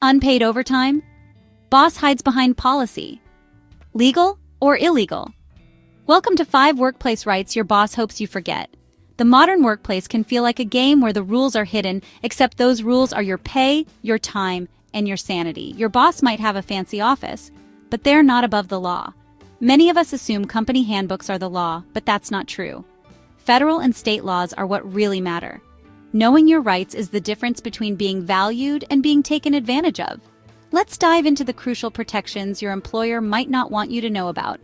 Unpaid overtime? Boss hides behind policy. Legal or illegal? Welcome to 5 workplace rights your boss hopes you forget. The modern workplace can feel like a game where the rules are hidden, except those rules are your pay, your time, and your sanity. Your boss might have a fancy office, but they're not above the law. Many of us assume company handbooks are the law, but that's not true. Federal and state laws are what really matter. Knowing your rights is the difference between being valued and being taken advantage of. Let's dive into the crucial protections your employer might not want you to know about.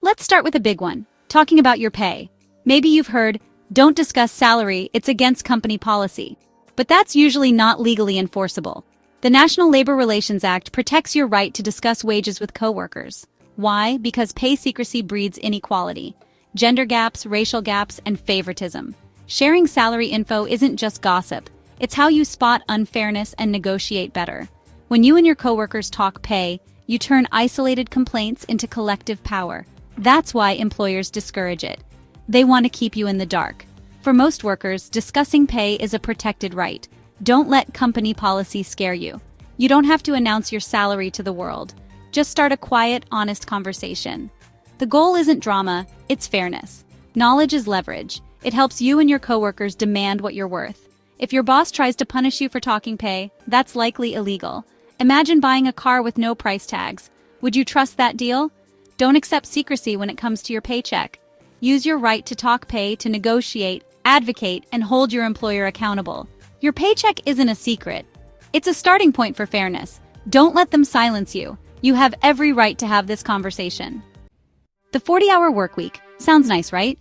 Let's start with a big one, talking about your pay. Maybe you've heard, don't discuss salary, it's against company policy. But that's usually not legally enforceable. The National Labor Relations Act protects your right to discuss wages with coworkers. Why? Because pay secrecy breeds inequality, gender gaps, racial gaps, and favoritism. Sharing salary info isn't just gossip. It's how you spot unfairness and negotiate better. When you and your coworkers talk pay, you turn isolated complaints into collective power. That's why employers discourage it. They want to keep you in the dark. For most workers, discussing pay is a protected right. Don't let company policy scare you. You don't have to announce your salary to the world. Just start a quiet, honest conversation. The goal isn't drama, it's fairness. Knowledge is leverage. It helps you and your coworkers demand what you're worth. If your boss tries to punish you for talking pay, that's likely illegal. Imagine buying a car with no price tags. Would you trust that deal? Don't accept secrecy when it comes to your paycheck. Use your right to talk pay to negotiate, advocate, and hold your employer accountable. Your paycheck isn't a secret. It's a starting point for fairness. Don't let them silence you. You have every right to have this conversation. The 40-hour workweek. Sounds nice, right?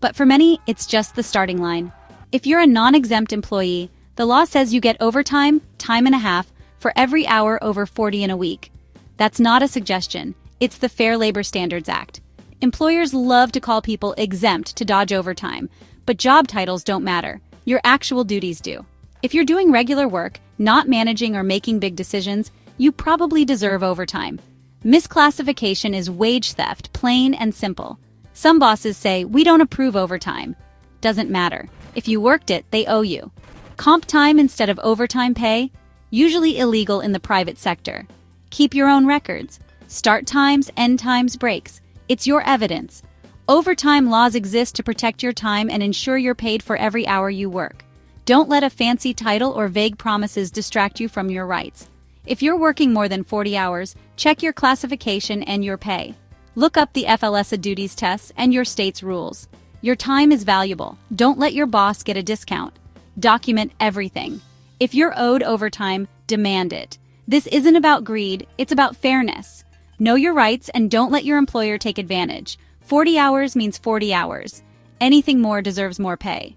But for many, it's just the starting line. If you're a non-exempt employee, the law says you get overtime, time and a half, for every hour over 40 in a week. That's not a suggestion. It's the Fair Labor Standards Act. Employers love to call people exempt to dodge overtime, but job titles don't matter. Your actual duties do. If you're doing regular work, not managing or making big decisions, you probably deserve overtime. Misclassification is wage theft, plain and simple. Some bosses say, we don't approve overtime. Doesn't matter. If you worked it, they owe you. Comp time instead of overtime pay? Usually illegal in the private sector. Keep your own records. Start times, end times, breaks. It's your evidence. Overtime laws exist to protect your time and ensure you're paid for every hour you work. Don't let a fancy title or vague promises distract you from your rights. If you're working more than 40 hours, check your classification and your pay. Look up the FLSA duties tests and your state's rules. Your time is valuable. Don't let your boss get a discount. Document everything. If you're owed overtime, demand it. This isn't about greed, it's about fairness. Know your rights and don't let your employer take advantage. 40 hours means 40 hours. Anything more deserves more pay.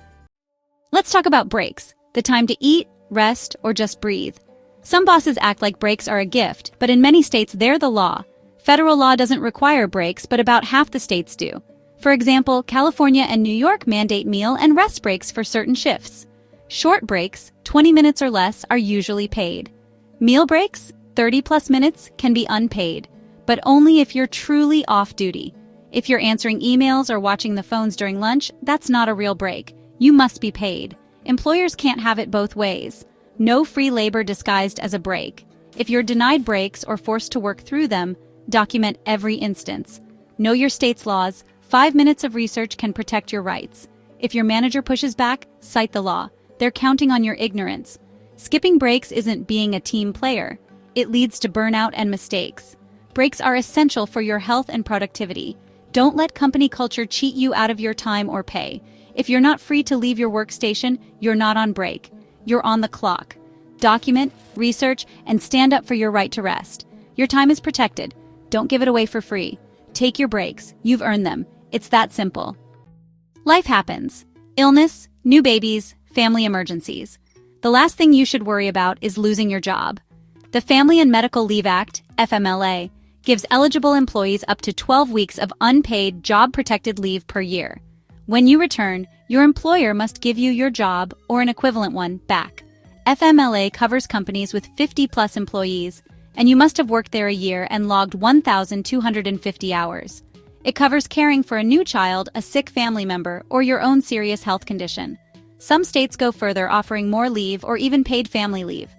Let's talk about breaks, the time to eat, rest, or just breathe. Some bosses act like breaks are a gift, but in many states they're the law. Federal law doesn't require breaks, but about half the states do. For example, California and New York mandate meal and rest breaks for certain shifts. Short breaks, 20 minutes or less, are usually paid. Meal breaks, 30+ minutes, can be unpaid, but only if you're truly off duty. If you're answering emails or watching the phones during lunch, that's not a real break. You must be paid. Employers can't have it both ways. No free labor disguised as a break. If you're denied breaks or forced to work through them, document every instance. Know your state's laws. 5 minutes of research can protect your rights. If your manager pushes back, cite the law. They're counting on your ignorance. Skipping breaks isn't being a team player. It leads to burnout and mistakes. Breaks are essential for your health and productivity. Don't let company culture cheat you out of your time or pay. If you're not free to leave your workstation, you're not on break. You're on the clock. Document, research, and stand up for your right to rest. Your time is protected. Don't give it away for free. Take your breaks. You've earned them. It's that simple. Life happens. Illness, new babies, family emergencies. The last thing you should worry about is losing your job. The Family and Medical Leave Act, FMLA, gives eligible employees up to 12 weeks of unpaid job-protected leave per year. When you return, your employer must give you your job, or an equivalent one, back. FMLA covers companies with 50+ employees, and you must have worked there a year and logged 1,250 hours. It covers caring for a new child, a sick family member, or your own serious health condition. Some states go further, offering more leave or even paid family leave.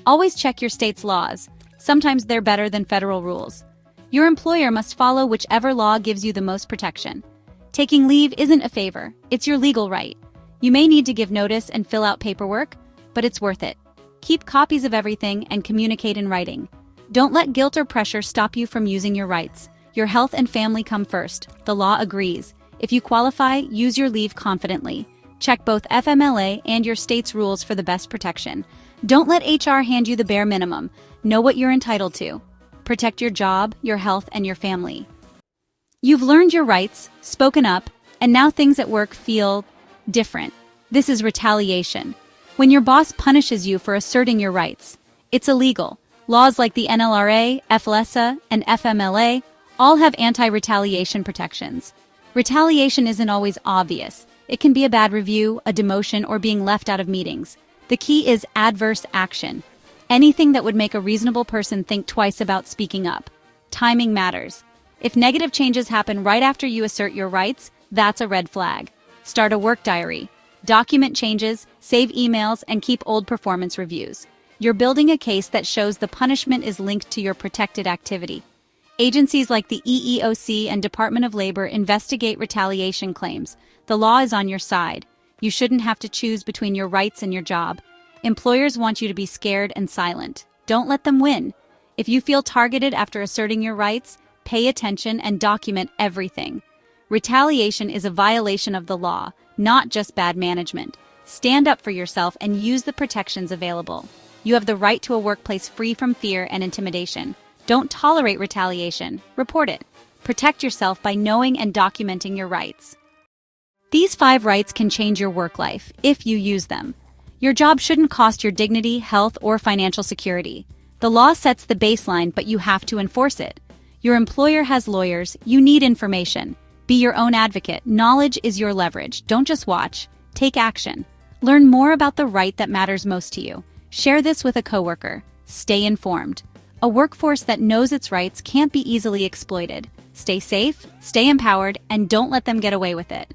Always check your state's laws. Sometimes they're better than federal rules. Your employer must follow whichever law gives you the most protection. Taking leave isn't a favor, it's your legal right. You may need to give notice and fill out paperwork, but it's worth it. Keep copies of everything and communicate in writing. Don't let guilt or pressure stop you from using your rights. Your health and family come first. The law agrees. If you qualify, use your leave confidently. Check both FMLA and your state's rules for the best protection. Don't let HR hand you the bare minimum. Know what you're entitled to. Protect your job, your health, and your family. You've learned your rights, spoken up, and now things at work feel different. This is retaliation. When your boss punishes you for asserting your rights, it's illegal. Laws like the NLRA, FLSA, and FMLA all have anti-retaliation protections. Retaliation isn't always obvious. It can be a bad review, a demotion, or being left out of meetings. The key is adverse action. Anything that would make a reasonable person think twice about speaking up. Timing matters. If negative changes happen right after you assert your rights, that's a red flag. Start a work diary. Document changes, save emails, and keep old performance reviews. You're building a case that shows the punishment is linked to your protected activity. Agencies like the EEOC and Department of Labor investigate retaliation claims. The law is on your side. You shouldn't have to choose between your rights and your job. Employers want you to be scared and silent. Don't let them win. If you feel targeted after asserting your rights, pay attention and document everything. Retaliation is a violation of the law, not just bad management. Stand up for yourself and use the protections available. You have the right to a workplace free from fear and intimidation. Don't tolerate retaliation. Report it. Protect yourself by knowing and documenting your rights. These 5 rights can change your work life if you use them. Your job shouldn't cost your dignity, health, or financial security. The law sets the baseline, but you have to enforce it. Your employer has lawyers. You need information. Be your own advocate. Knowledge is your leverage. Don't just watch. Take action. Learn more about the right that matters most to you. Share this with a coworker. Stay informed. A workforce that knows its rights can't be easily exploited. Stay safe, stay empowered, and don't let them get away with it.